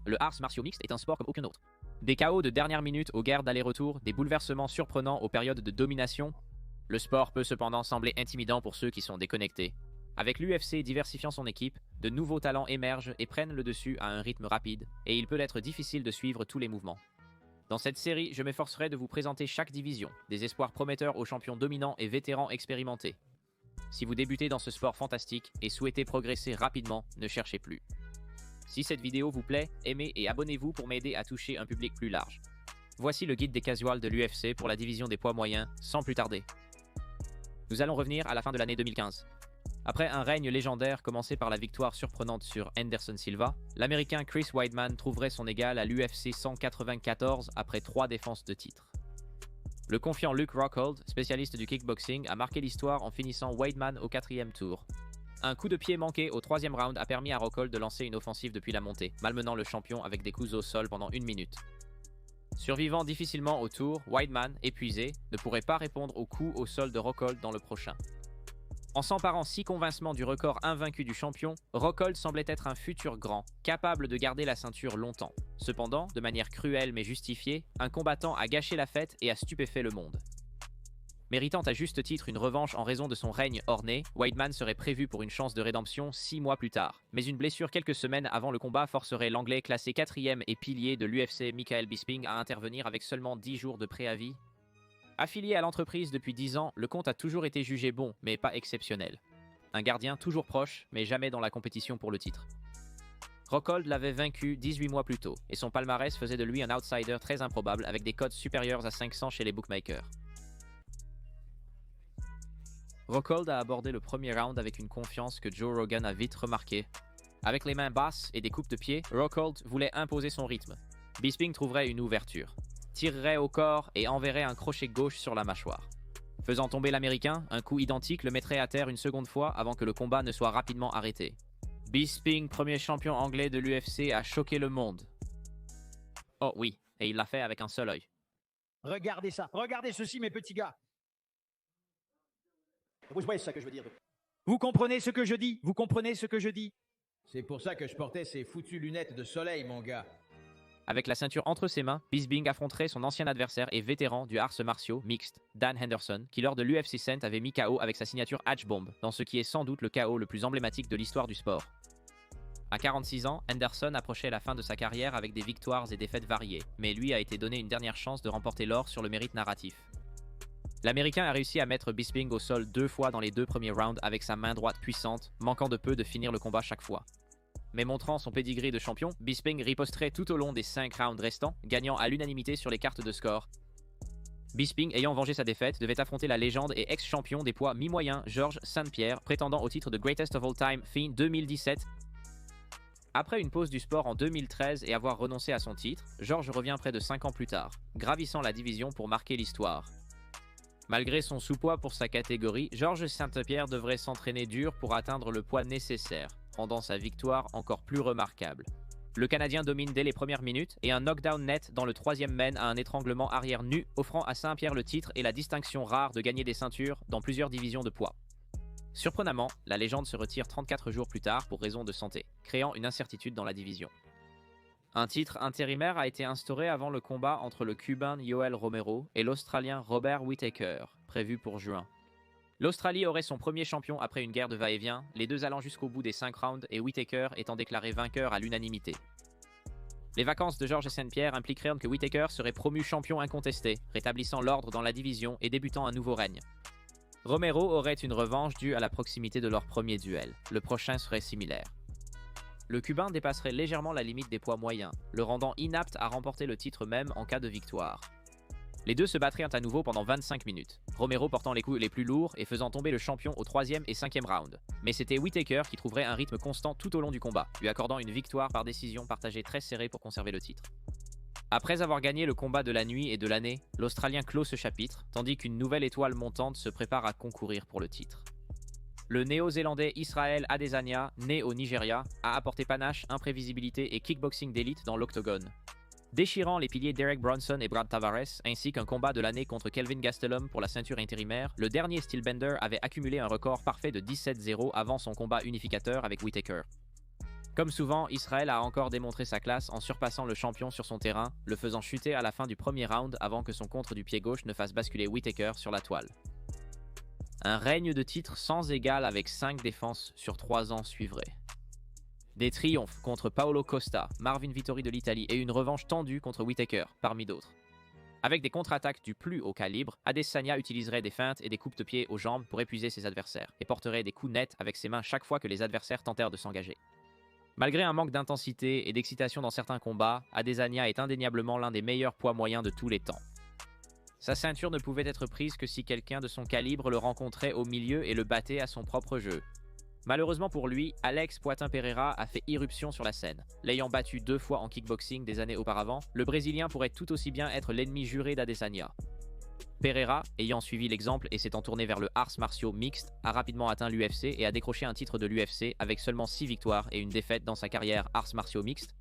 Le arts martiaux mixte est un sport comme aucun autre. Des chaos de dernière minute aux guerres d'aller-retour, des bouleversements surprenants aux périodes de domination, le sport peut cependant sembler intimidant pour ceux qui sont déconnectés. Avec l'UFC diversifiant son équipe, de nouveaux talents émergent et prennent le dessus à un rythme rapide, et il peut être difficile de suivre tous les mouvements. Dans cette série, je m'efforcerai de vous présenter chaque division, des espoirs prometteurs aux champions dominants et vétérans expérimentés. Si vous débutez dans ce sport fantastique et souhaitez progresser rapidement, ne cherchez plus. Si cette vidéo vous plaît, aimez et abonnez-vous pour m'aider à toucher un public plus large. Voici le guide des casuals de l'UFC pour la division des poids moyens, sans plus tarder. Nous allons revenir à la fin de l'année 2015. Après un règne légendaire commencé par la victoire surprenante sur Anderson Silva, l'Américain Chris Weidman trouverait son égal à l'UFC 194 après 3 défenses de titre. Le confiant Luke Rockhold, spécialiste du kickboxing, a marqué l'histoire en finissant Weidman au 4e tour. Un coup de pied manqué au 3e round a permis à Rockhold de lancer une offensive depuis la montée, malmenant le champion avec des coups au sol pendant 1 minute. Survivant difficilement au tour, Weidman, épuisé, ne pourrait pas répondre aux coups au sol de Rockhold dans le prochain. En s'emparant si convincement du record invaincu du champion, Rockhold semblait être un futur grand, capable de garder la ceinture longtemps. Cependant, de manière cruelle mais justifiée, un combattant a gâché la fête et a stupéfait le monde. Méritant à juste titre une revanche en raison de son règne orné, Weidman serait prévu pour une chance de rédemption 6 mois plus tard. Mais une blessure quelques semaines avant le combat forcerait l'Anglais classé 4e et pilier de l'UFC Michael Bisping à intervenir avec seulement 10 jours de préavis. Affilié à l'entreprise depuis 10 ans, le comte a toujours été jugé bon, mais pas exceptionnel. Un gardien toujours proche, mais jamais dans la compétition pour le titre. Rockhold l'avait vaincu 18 mois plus tôt, et son palmarès faisait de lui un outsider très improbable avec des cotes supérieures à 500 chez les bookmakers. Rockhold a abordé le premier round avec une confiance que Joe Rogan a vite remarquée. Avec les mains basses et des coupes de pied, Rockhold voulait imposer son rythme. Bisping trouverait une ouverture, tirerait au corps et enverrait un crochet gauche sur la mâchoire. Faisant tomber l'Américain, un coup identique le mettrait à terre une seconde fois avant que le combat ne soit rapidement arrêté. Bisping, premier champion anglais de l'UFC, a choqué le monde. Oh oui, et il l'a fait avec un seul œil. Regardez ça, regardez ceci mes petits gars. Vous voyez ce que je veux dire? Vous comprenez ce que je dis? Vous comprenez ce que je dis? C'est pour ça que je portais ces foutues lunettes de soleil, mon gars. Avec la ceinture entre ses mains, Bisping affronterait son ancien adversaire et vétéran du arts martiaux mixte, Dan Henderson, qui lors de l'UFC Cent avait mis KO avec sa signature Hatch Bomb, dans ce qui est sans doute le KO le plus emblématique de l'histoire du sport. À 46 ans, Henderson approchait la fin de sa carrière avec des victoires et défaites variées, mais lui a été donné une dernière chance de remporter l'or sur le mérite narratif. L'Américain a réussi à mettre Bisping au sol 2 fois dans les 2 premiers rounds avec sa main droite puissante, manquant de peu de finir le combat chaque fois. Mais montrant son pedigree de champion, Bisping riposterait tout au long des 5 rounds restants, gagnant à l'unanimité sur les cartes de score. Bisping, ayant vengé sa défaite, devait affronter la légende et ex-champion des poids mi-moyens Georges St-Pierre, prétendant au titre de Greatest of All Time fin 2017. Après une pause du sport en 2013 et avoir renoncé à son titre, Georges revient près de 5 ans plus tard, gravissant la division pour marquer l'histoire. Malgré son sous-poids pour sa catégorie, Georges St-Pierre devrait s'entraîner dur pour atteindre le poids nécessaire, rendant sa victoire encore plus remarquable. Le Canadien domine dès les premières minutes et un knockdown net dans le 3e mène à un étranglement arrière nu, offrant à Saint-Pierre le titre et la distinction rare de gagner des ceintures dans plusieurs divisions de poids. Surprenamment, la légende se retire 34 jours plus tard pour raison de santé, créant une incertitude dans la division. Un titre intérimaire a été instauré avant le combat entre le Cubain Yoel Romero et l'Australien Robert Whittaker, prévu pour juin. L'Australie aurait son premier champion après une guerre de va-et-vient, les deux allant jusqu'au bout des 5 rounds et Whittaker étant déclaré vainqueur à l'unanimité. Les vacances de Georges St-Pierre impliqueraient que Whittaker serait promu champion incontesté, rétablissant l'ordre dans la division et débutant un nouveau règne. Romero aurait une revanche due à la proximité de leur premier duel. Le prochain serait similaire. Le Cubain dépasserait légèrement la limite des poids moyens, le rendant inapte à remporter le titre même en cas de victoire. Les deux se battraient à nouveau pendant 25 minutes, Romero portant les coups les plus lourds et faisant tomber le champion au 3e et 5e round. Mais c'était Whittaker qui trouverait un rythme constant tout au long du combat, lui accordant une victoire par décision partagée très serrée pour conserver le titre. Après avoir gagné le combat de la nuit et de l'année, l'Australien clôt ce chapitre, tandis qu'une nouvelle étoile montante se prépare à concourir pour le titre. Le Néo-Zélandais Israel Adesanya, né au Nigeria, a apporté panache, imprévisibilité et kickboxing d'élite dans l'octogone. Déchirant les piliers Derek Bronson et Brad Tavares, ainsi qu'un combat de l'année contre Kelvin Gastelum pour la ceinture intérimaire, le dernier Steelbender avait accumulé un record parfait de 17-0 avant son combat unificateur avec Whittaker. Comme souvent, Israel a encore démontré sa classe en surpassant le champion sur son terrain, le faisant chuter à la fin du premier round avant que son contre du pied gauche ne fasse basculer Whittaker sur la toile. Un règne de titre sans égal avec 5 défenses sur 3 ans suivrait. Des triomphes contre Paolo Costa, Marvin Vittori de l'Italie et une revanche tendue contre Whittaker, parmi d'autres. Avec des contre-attaques du plus haut calibre, Adesanya utiliserait des feintes et des coupes de pied aux jambes pour épuiser ses adversaires et porterait des coups nets avec ses mains chaque fois que les adversaires tentèrent de s'engager. Malgré un manque d'intensité et d'excitation dans certains combats, Adesanya est indéniablement l'un des meilleurs poids moyens de tous les temps. Sa ceinture ne pouvait être prise que si quelqu'un de son calibre le rencontrait au milieu et le battait à son propre jeu. Malheureusement pour lui, Alex Poitin Pereira a fait irruption sur la scène. L'ayant battu 2 fois en kickboxing des années auparavant, le Brésilien pourrait tout aussi bien être l'ennemi juré d'Adesanya. Pereira, ayant suivi l'exemple et s'étant tourné vers le arts martiaux mixte, a rapidement atteint l'UFC et a décroché un titre de l'UFC avec seulement 6 victoires et une défaite dans sa carrière arts martiaux mixte.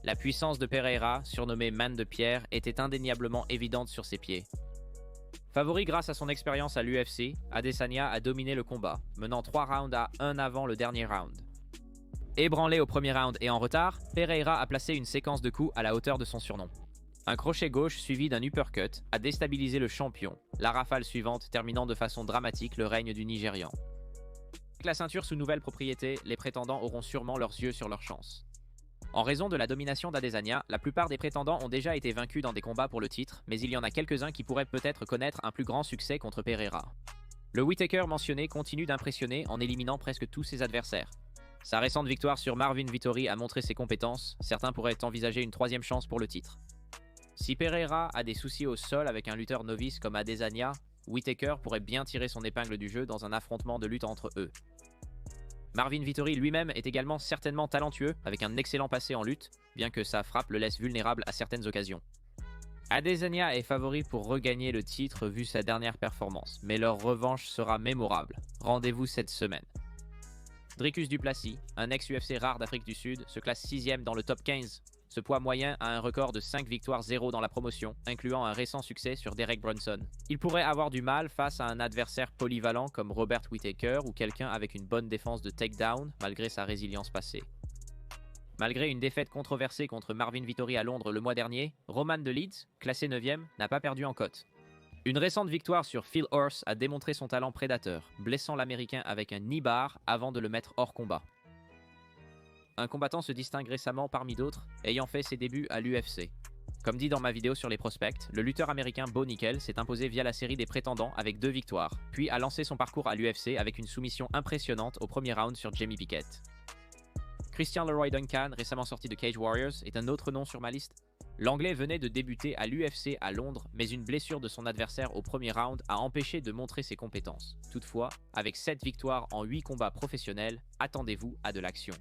La puissance de Pereira, surnommé Man de Pierre, était indéniablement évidente sur ses pieds. Favori grâce à son expérience à l'UFC, Adesanya a dominé le combat, menant 3 rounds à 1 avant le dernier round. Ébranlé au premier round et en retard, Pereira a placé une séquence de coups à la hauteur de son surnom. Un crochet gauche suivi d'un uppercut a déstabilisé le champion, la rafale suivante terminant de façon dramatique le règne du Nigérian. Avec la ceinture sous nouvelle propriété, les prétendants auront sûrement leurs yeux sur leur chance. En raison de la domination d'Adesanya, la plupart des prétendants ont déjà été vaincus dans des combats pour le titre, mais il y en a quelques-uns qui pourraient peut-être connaître un plus grand succès contre Pereira. Le Whittaker mentionné continue d'impressionner en éliminant presque tous ses adversaires. Sa récente victoire sur Marvin Vittori a montré ses compétences, certains pourraient envisager une 3e chance pour le titre. Si Pereira a des soucis au sol avec un lutteur novice comme Adesanya, Whittaker pourrait bien tirer son épingle du jeu dans un affrontement de lutte entre eux. Marvin Vittori lui-même est également certainement talentueux, avec un excellent passé en lutte, bien que sa frappe le laisse vulnérable à certaines occasions. Adesanya est favori pour regagner le titre vu sa dernière performance, mais leur revanche sera mémorable. Rendez-vous cette semaine. Dricus Du Plessis, un ex-UFC rare d'Afrique du Sud, se classe 6e dans le top 15. Ce poids moyen a un record de 5 victoires 0 dans la promotion, incluant un récent succès sur Derek Brunson. Il pourrait avoir du mal face à un adversaire polyvalent comme Robert Whittaker ou quelqu'un avec une bonne défense de takedown malgré sa résilience passée. Malgré une défaite controversée contre Marvin Vittori à Londres le mois dernier, Roman de Leeds, classé 9e, n'a pas perdu en cote. Une récente victoire sur Phil Horse a démontré son talent prédateur, blessant l'Américain avec un knee bar avant de le mettre hors combat. Un combattant se distingue récemment parmi d'autres, ayant fait ses débuts à l'UFC. Comme dit dans ma vidéo sur les prospects, le lutteur américain Bo Nickel s'est imposé via la série des prétendants avec 2 victoires, puis a lancé son parcours à l'UFC avec une soumission impressionnante au premier round sur Jamie Pickett. Christian Leroy Duncan, récemment sorti de Cage Warriors, est un autre nom sur ma liste. L'Anglais venait de débuter à l'UFC à Londres, mais une blessure de son adversaire au premier round a empêché de montrer ses compétences. Toutefois, avec 7 victoires en 8 combats professionnels, attendez-vous à de l'action.